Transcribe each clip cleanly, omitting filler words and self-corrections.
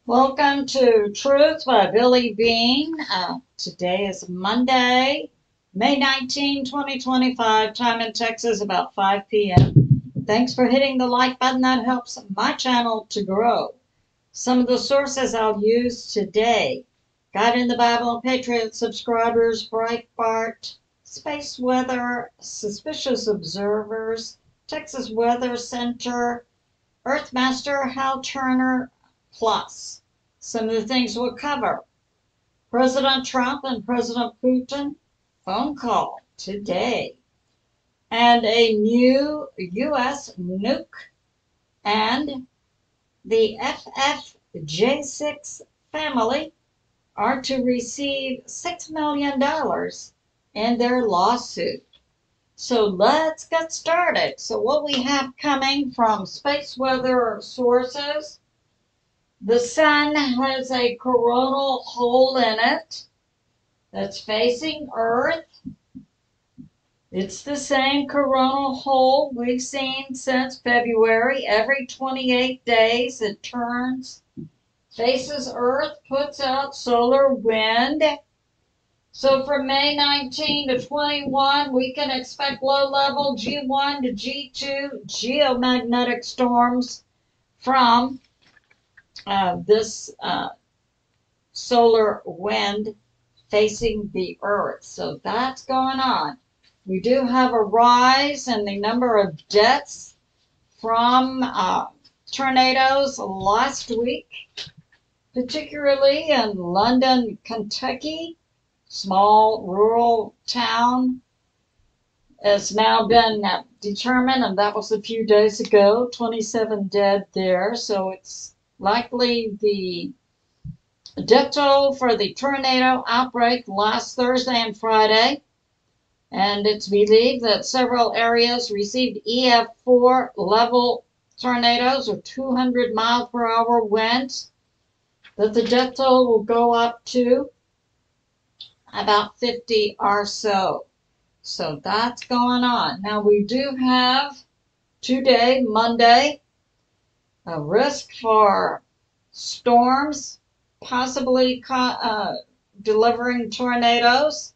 Welcome to Truth by Billie Beene. Today is Monday, May 19, 2025. Time in Texas about 5 p.m. Thanks for hitting the like button. That helps my channel to grow. Some of the sources I'll use today: God in the Bible and Patriot subscribers, BREITBART, Space Weather, Suspicious Observers, Texas Weather Center, EARTHMASTER, Hal Turner, plus. Some of the things we'll cover: President Trump and President Putin, phone call today, and a new U.S. nuke, and the FFJ6 family are to receive $6 million in their lawsuit. So let's get started. So what we have coming from space weather sources: the sun has a coronal hole in it that's facing Earth. It's the same coronal hole we've seen since February. Every 28 days it turns, faces Earth, puts out solar wind. So from May 19 to 21, we can expect low-level G1 to G2 geomagnetic storms from this solar wind facing the Earth. So that's going on. We do have a rise in the number of deaths from tornadoes last week, particularly in London, Kentucky. Small rural town has now been determined, and that was a few days ago. 27 dead there. So it's likely the death toll for the tornado outbreak last Thursday and Friday. And it's believed that several areas received EF4 level tornadoes with 200 mile per hour winds, that the death toll will go up to about 50 or so. So that's going on. Now we do have today, Monday, a risk for storms, possibly delivering tornadoes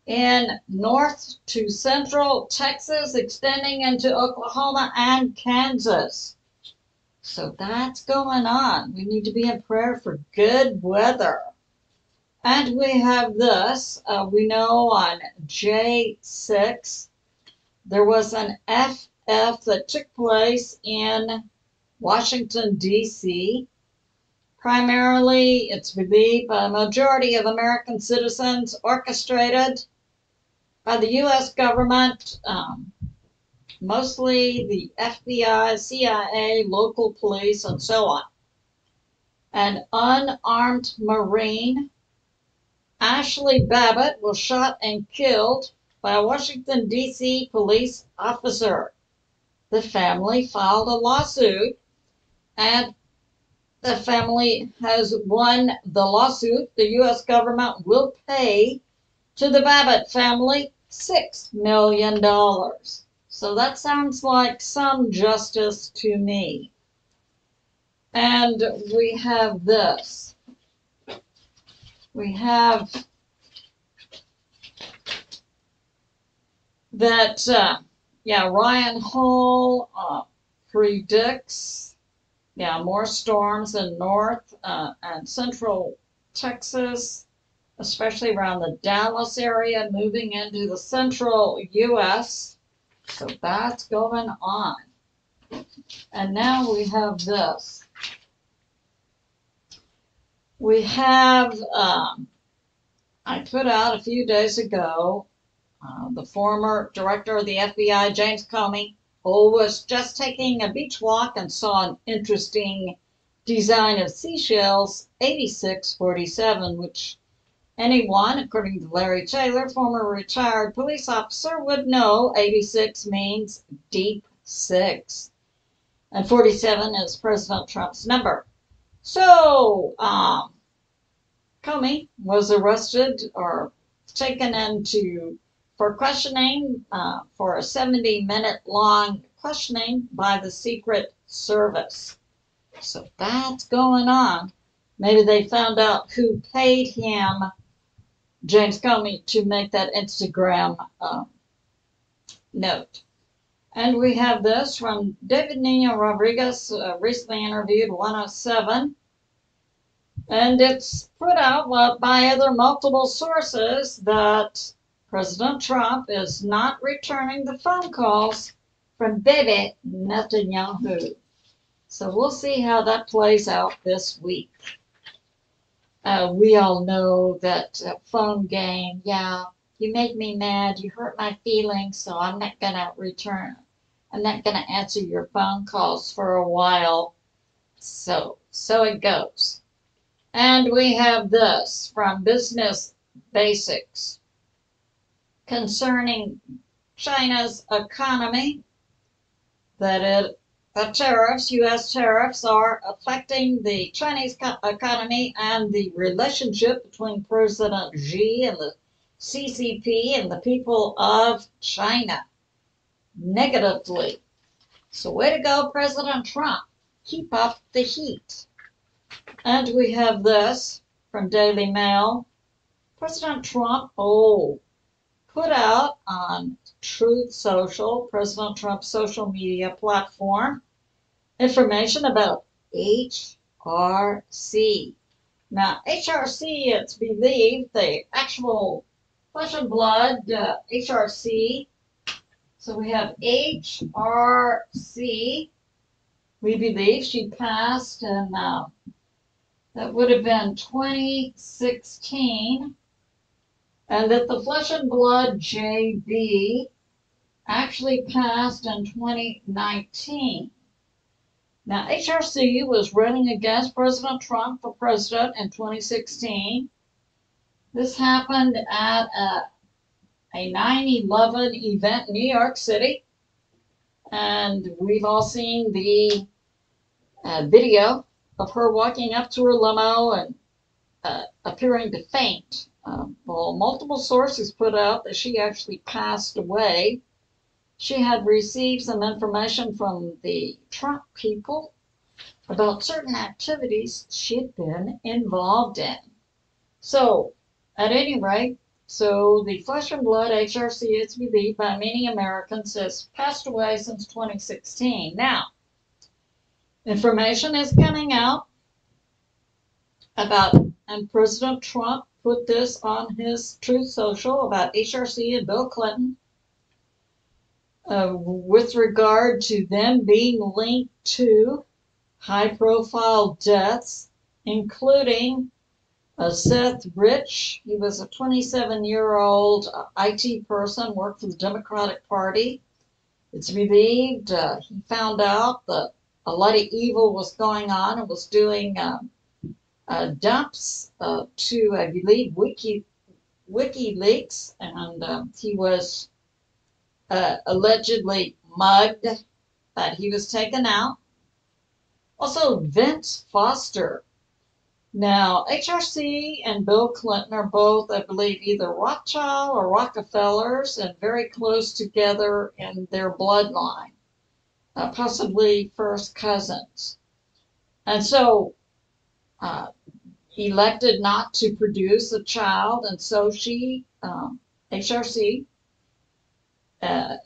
in north to central Texas, extending into Oklahoma and Kansas. So that's going on. We need to be in prayer for good weather. And we have this. We know on J6 there was an FF that took place in Washington, D.C. Primarily, it's believed by a majority of American citizens, orchestrated by the U.S. government, mostly the FBI, CIA, local police, and so on. An unarmed Marine, Ashley Babbitt, was shot and killed by a Washington, D.C. police officer. The family filed a lawsuit, and the family has won the lawsuit. The U.S. government will pay to the Babbitt family $6 million. So that sounds like some justice to me. And we have this. We have that, Ryan Hall predicts, more storms in north and central Texas, especially around the Dallas area, moving into the central U.S. So that's going on. And now we have this. We have, I put out a few days ago, the former director of the FBI, James Comey, who was just taking a beach walk and saw an interesting design of seashells, 8647, which anyone, according to Larry Taylor, former retired police officer, would know 86 means deep six. And 47 is President Trump's number. So, Comey was arrested or taken into for questioning, for a 70-minute long questioning by the Secret Service. So that's going on. Maybe they found out who paid him, James Comey, to make that Instagram note. And we have this from David Nino Rodriguez, recently interviewed 107. And it's put out by other multiple sources that President Trump is not returning the phone calls from Bibi Netanyahu. So we'll see how that plays out this week. We all know that phone game, yeah, you make me mad, you hurt my feelings, so I'm not going to return. I'm not going to answer your phone calls for a while. So it goes. And we have this from Business Basics concerning China's economy, that tariffs, U.S. tariffs, are affecting the Chinese economy and the relationship between President Xi and the CCP and the people of China negatively. So way to go, President Trump. Keep up the heat. And we have this from Daily Mail. President Trump, put out on Truth Social, President Trump's social media platform, information about HRC. Now, HRC, it's believed the actual flesh and blood HRC. So we have HRC. We believe she passed in, that would have been 2016. And that the Flesh and Blood JB actually passed in 2019. Now, HRC was running against President Trump for president in 2016. This happened at a 9/11 event in New York City. And we've all seen the video of her walking up to her limo and appearing to faint. Well, multiple sources put out that she actually passed away. She had received some information from the Trump people about certain activities she'd been involved in. So, at any rate, so the Flesh and Blood HRC, it's believed by many Americans, has passed away since 2016. Now, information is coming out about, and President Trump put this on his Truth Social about HRC and Bill Clinton with regard to them being linked to high-profile deaths, including Seth Rich. He was a 27-year-old IT person, worked for the Democratic Party. It's believed he found out that a lot of evil was going on and was doing dumps to, I believe, WikiLeaks, and he was allegedly mugged, but he was taken out. Also, Vince Foster. Now, HRC and Bill Clinton are both, I believe, either Rothschild or Rockefellers and very close together in their bloodline, possibly first cousins. And so, elected not to produce a child, and so she, HRC,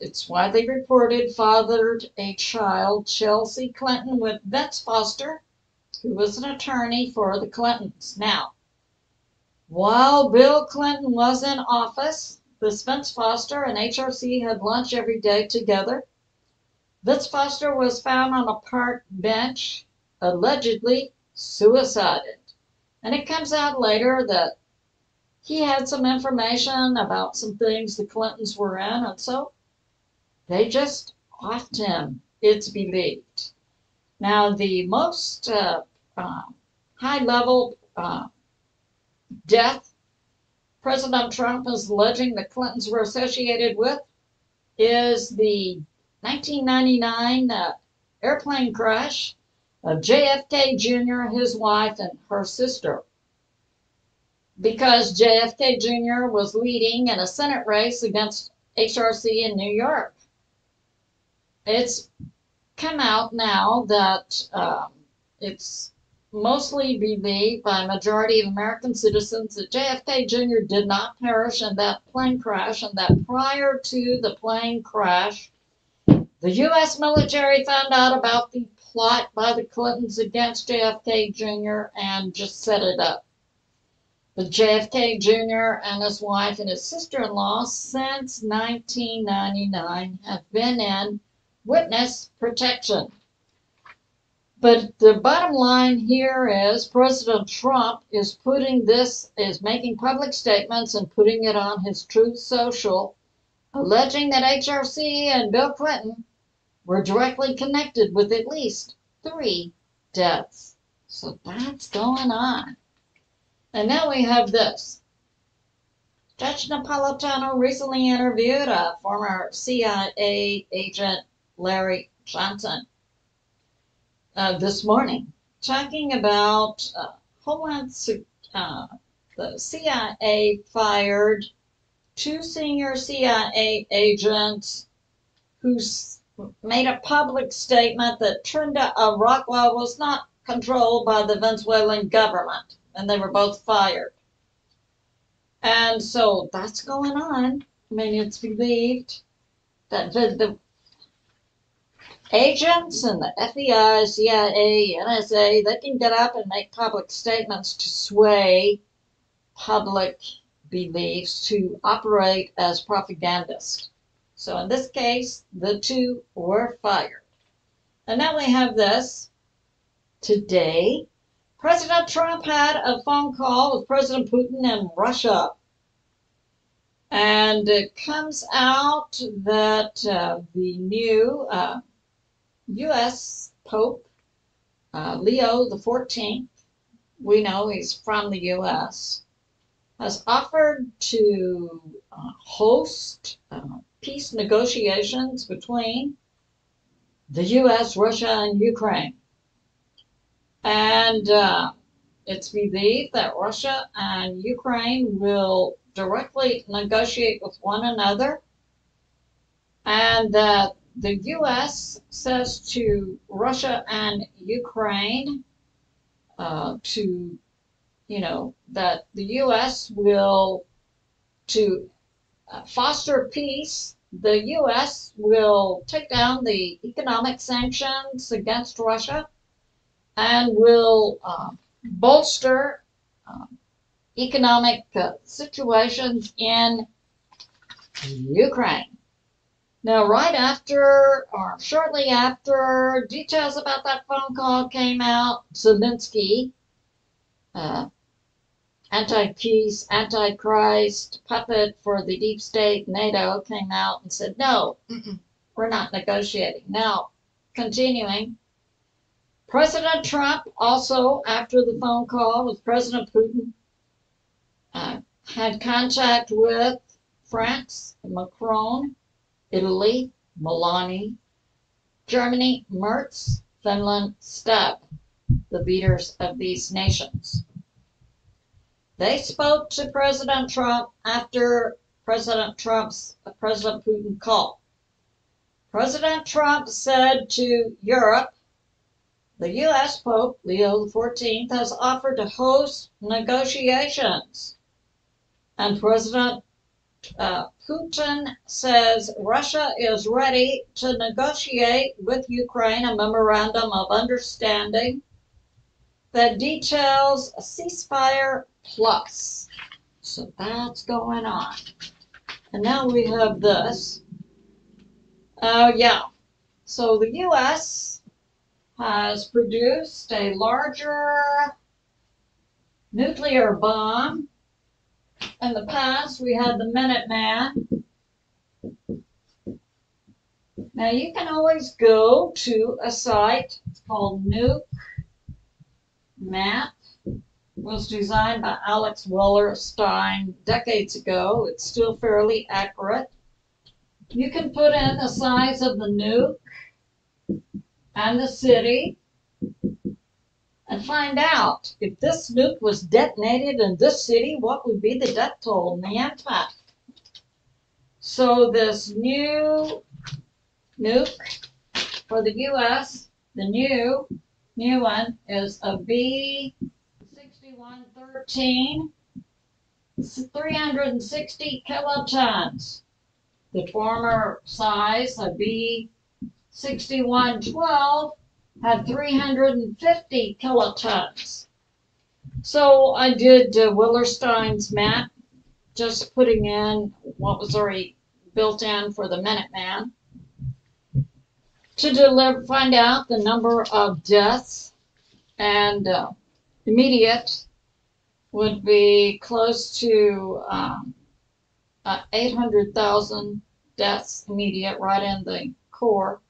it's widely reported, fathered a child, Chelsea Clinton, with Vince Foster, who was an attorney for the Clintons. Now, while Bill Clinton was in office, this Vince Foster and HRC had lunch every day together. Vince Foster was found on a park bench, allegedly suicided. And it comes out later that he had some information about some things the Clintons were in, and so they just offed him, it's believed. Now, the most high-level death President Trump is alleging the Clintons were associated with is the 1999 airplane crash of JFK Jr., his wife, and her sister. Because JFK Jr. was leading in a Senate race against HRC in New York. It's come out now that it's mostly believed by a majority of American citizens that JFK Jr. did not perish in that plane crash, and that prior to the plane crash, the U.S. military found out about the plot by the Clintons against JFK Jr. and just set it up. But JFK Jr. and his wife and his sister-in-law since 1999 have been in witness protection. But the bottom line here is President Trump is making public statements and putting it on his Truth Social, alleging that HRC and Bill Clinton were directly connected with at least 3 deaths. So that's going on. And now we have this. Judge Napolitano recently interviewed a former CIA agent, Larry Johnson, this morning, talking about the CIA fired 2 senior CIA agents who made a public statement that Rockwell was not controlled by the Venezuelan government, and they were both fired. And so that's going on. I mean, it's believed that the agents and the FBI, CIA, NSA, they can get up and make public statements to sway public beliefs, to operate as propagandists. So in this case, the 2 were fired. And now we have this. Today, President Trump had a phone call with President Putin in Russia. And it comes out that the new U.S. Pope, Leo XIV, we know he's from the U.S., has offered to host peace negotiations between the U.S., Russia, and Ukraine. And it's believed that Russia and Ukraine will directly negotiate with one another, and that the U.S. says to Russia and Ukraine that the U.S. will, to foster peace, the U.S. will take down the economic sanctions against Russia and will bolster economic situations in Ukraine. Now, right after, or shortly after, details about that phone call came out, Zelensky, anti-peace, anti-Christ puppet for the deep state NATO, came out and said, no, we're not negotiating. Now, continuing, President Trump also, after the phone call with President Putin, had contact with France, Macron, Italy, Meloni, Germany, Merz, Finland, Stubb, the leaders of these nations. They spoke to President Trump after President Putin call. President Trump said to Europe, the U.S. Pope Leo XIV has offered to host negotiations. And President Putin says Russia is ready to negotiate with Ukraine a memorandum of understanding that details a ceasefire plus. So that's going on. And now we have this. So the U.S. has produced a larger nuclear bomb. In the past, we had the Minuteman. Now, you can always go to a site called Nuke Map. It was designed by Alex Wallerstein decades ago. It's still fairly accurate. You can put in the size of the nuke and the city and find out if this nuke was detonated in this city, what would be the death toll and the impact. So this new nuke for the U.S., the new new one is a B6113, 360 kilotons. The former size, a B6112, had 350 kilotons. So I did Willerstein's map, just putting in what was already built in for the Minuteman to find out the number of deaths, and immediate would be close to 800,000 deaths immediate right in the core.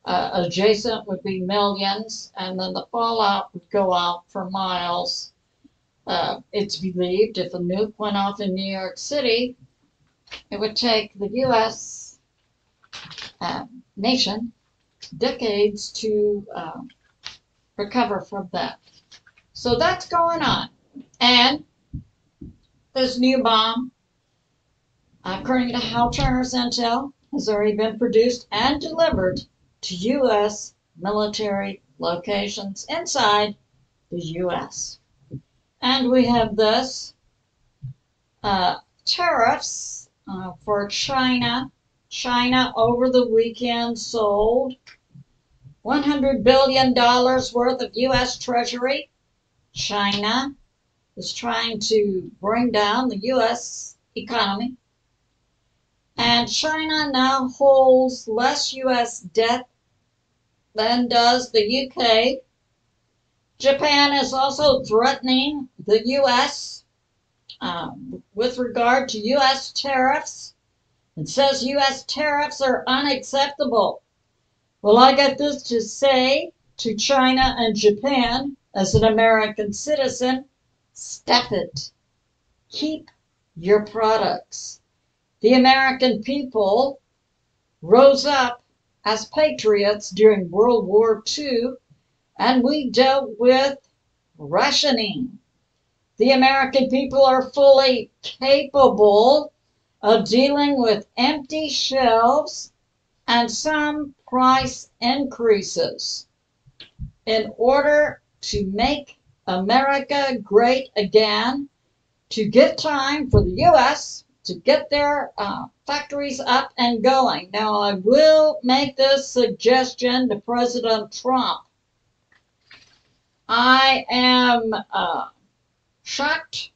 Adjacent would be millions, and then the fallout would go out for miles. It's believed if a nuke went off in New York City, it would take the U.S. Nation decades to recover from that. So that's going on. And this new bomb, according to Hal Turner's intel, has already been produced and delivered to U.S. military locations inside the U.S. And we have this tariffs for China. China over the weekend sold $100 billion worth of U.S. Treasury. China is trying to bring down the U.S. economy. And China now holds less U.S. debt than does the U.K. Japan is also threatening the U.S. With regard to U.S. tariffs. It says U.S. tariffs are unacceptable. Well, I got this to say to China and Japan as an American citizen: stop it. Keep your products. The American people rose up as patriots during World War II, and we dealt with rationing. The American people are fully capable of dealing with empty shelves and some price increases. In order to make America great again, to give time for the U.S. to get their factories up and going. Now, I will make this suggestion to President Trump. I am shocked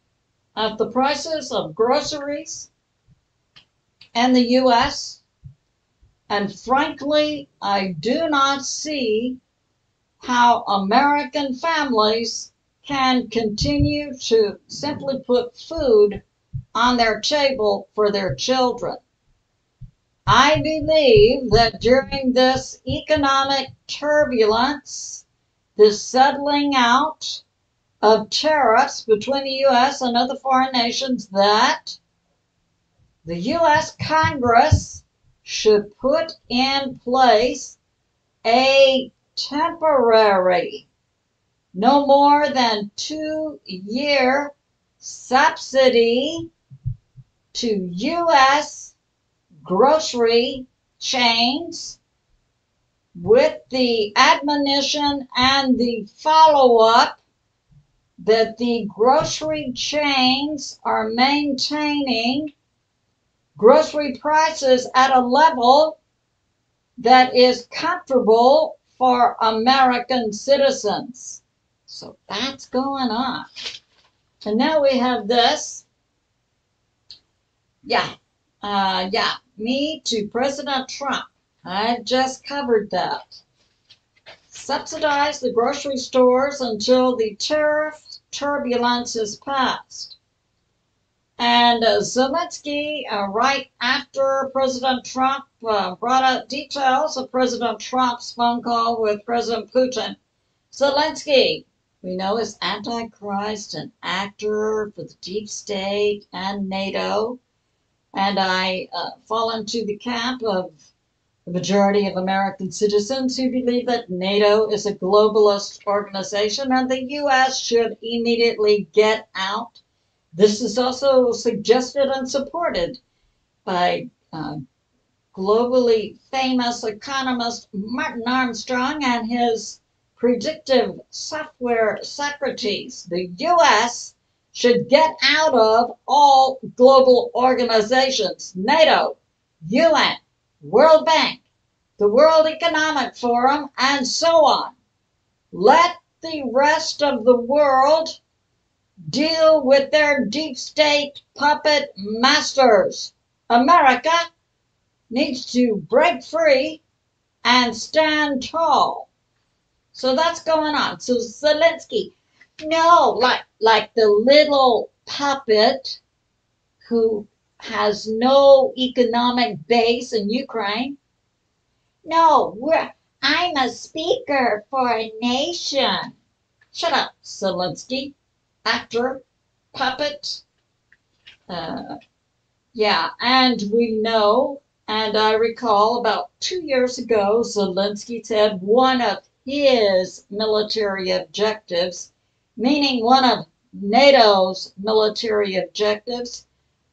at the prices of groceries in the U.S. And frankly, I do not see how American families can continue to simply put food on their table for their children. I believe that during this economic turbulence, this settling out of tariffs between the U.S. and other foreign nations, that the U.S. Congress should put in place a temporary, no more than 2-year subsidy to U.S. grocery chains, with the admonition and the follow-up that the grocery chains are maintaining grocery prices at a level that is comfortable for American citizens. So that's going on. And now we have this. Me to President Trump. I just covered that. Subsidize the grocery stores until the tariff turbulence is past. And Zelensky, right after President Trump brought out details of President Trump's phone call with President Putin, Zelensky, we know, is Antichrist, an actor for the deep state and NATO. And I fall into the camp of the majority of American citizens who believe that NATO is a globalist organization and the U.S. should immediately get out. This is also suggested and supported by globally famous economist Martin Armstrong and his predictive software Socrates. The U.S. should get out of all global organizations, NATO, UN, World Bank, the World Economic Forum, and so on. Let the rest of the world deal with their deep state puppet masters. America needs to break free and stand tall. So that's going on. So Zelensky, no, like the little puppet who has no economic base in Ukraine. No, I'm a speaker for a nation. Shut up, Zelensky. Actor, puppet. Yeah, and we know, and I recall about 2 years ago, Zelensky said one of his military objectives, meaning one of NATO's military objectives,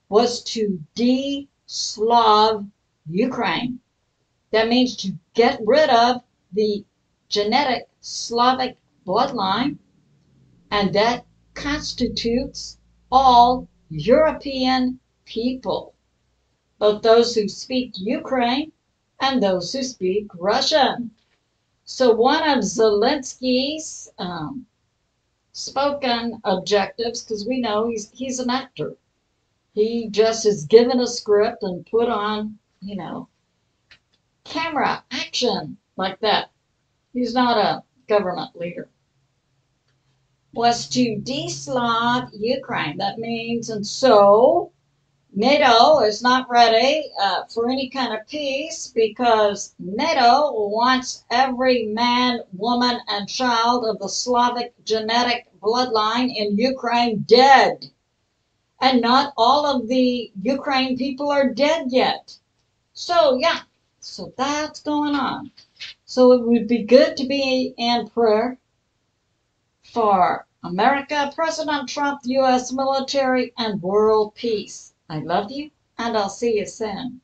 was to de-Slav Ukraine. That means to get rid of the genetic Slavic bloodline, and that constitutes all European people, both those who speak Ukraine and those who speak Russian. So one of Zelensky's spoken objectives, because we know he's an actor. He just is given a script and put on, camera action like that. He's not a government leader. Was to de-Slav Ukraine. That means, and so NATO is not ready for any kind of peace because NATO wants every man, woman, and child of the Slavic genetic bloodline in Ukraine dead. And not all of the Ukraine people are dead yet. So, yeah, so that's going on. So it would be good to be in prayer for America, President Trump, U.S. military, and world peace. I love you, and I'll see you soon.